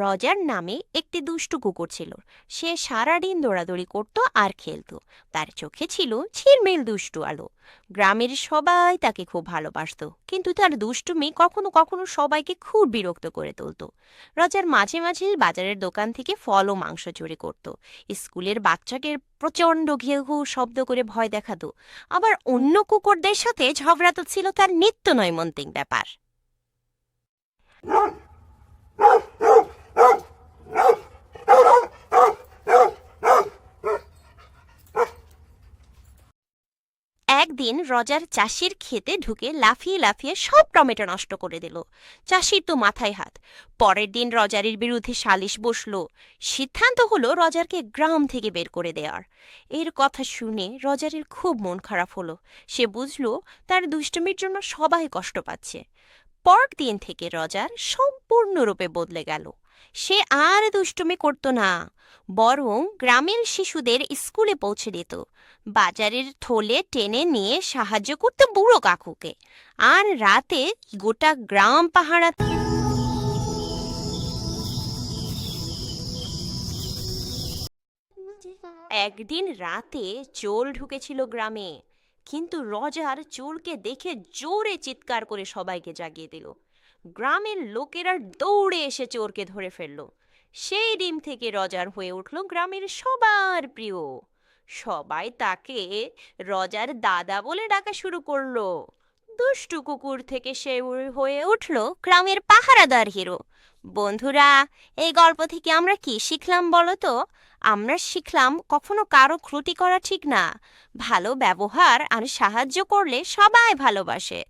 Roger নামে একটি দুষ্টু কুকুর ছিল। সে সারাদিন দৌড়াদৌড়ি করত আর খেলতো। তার চোখে ছিল ঝিলমিল দুষ্টু আলো। গ্রামের সবাই তাকে খুব ভালোবাসতো, কিন্তু তার দুষ্টুমি কখনো কখনো সবাইকে খুব বিরক্ত করে তুলতো। রজার মাঝে মাঝে বাজারের দোকান থেকে ফল ও মাংস চুরি করত। স্কুলের বাচ্চাকে প্রচণ্ড ঘেউ ঘেউ শব্দ করে ভয় দেখাতো। আবার অন্য কুকুরদের সাথে ঝগড়া তো ছিল তার নিত্য নৈমিত্তিক ব্যাপার। একদিন রজার চাষির ক্ষেতে ঢুকে লাফিয়ে লাফিয়ে সব টমেটো নষ্ট করে দিল। চাষির তো মাথায় হাত। পরের দিন রজারের বিরুদ্ধে সালিশ বসলো। সিদ্ধান্ত হলো রজারকে গ্রাম থেকে বের করে দেওয়ার। এর কথা শুনে রজারের খুব মন খারাপ হলো। সে বুঝলো তার দুষ্টুমির জন্য সবাই কষ্ট পাচ্ছে। পরদিন থেকে রজার সম্পূর্ণরূপে বদলে গেল। সে আর দুষ্টুমি করত না, বরং গ্রামের শিশুদের স্কুলে পৌঁছে দিত, বাজারের থলে টেনে নিয়ে সাহায্য করত বুড়ো কাকুকে, আর রাতে গোটা গ্রাম পাহারা। একদিন রাতে চোর ঢুকেছিল গ্রামে, কিন্তু রজার চোরকে দেখে জোরে চিৎকার করে সবাইকে জাগিয়ে দিল। গ্রামের লোকেরা দৌড়ে এসে চোরকে ধরে ফেলল। সেই দিন থেকে রজার হয়ে উঠল গ্রামের সবার প্রিয়। সবাই তাকে রজার দাদা বলে ডাকা শুরু করলো। দুষ্টু কুকুর থেকে সে হয়ে উঠল গ্রামের পাহারাদার হিরো। বন্ধুরা, এই গল্প থেকে আমরা কি শিখলাম বলো তো? আমরা শিখলাম কখনো কারো ক্ষতি করা ঠিক না। ভালো ব্যবহার আর সাহায্য করলে সবাই ভালোবাসে।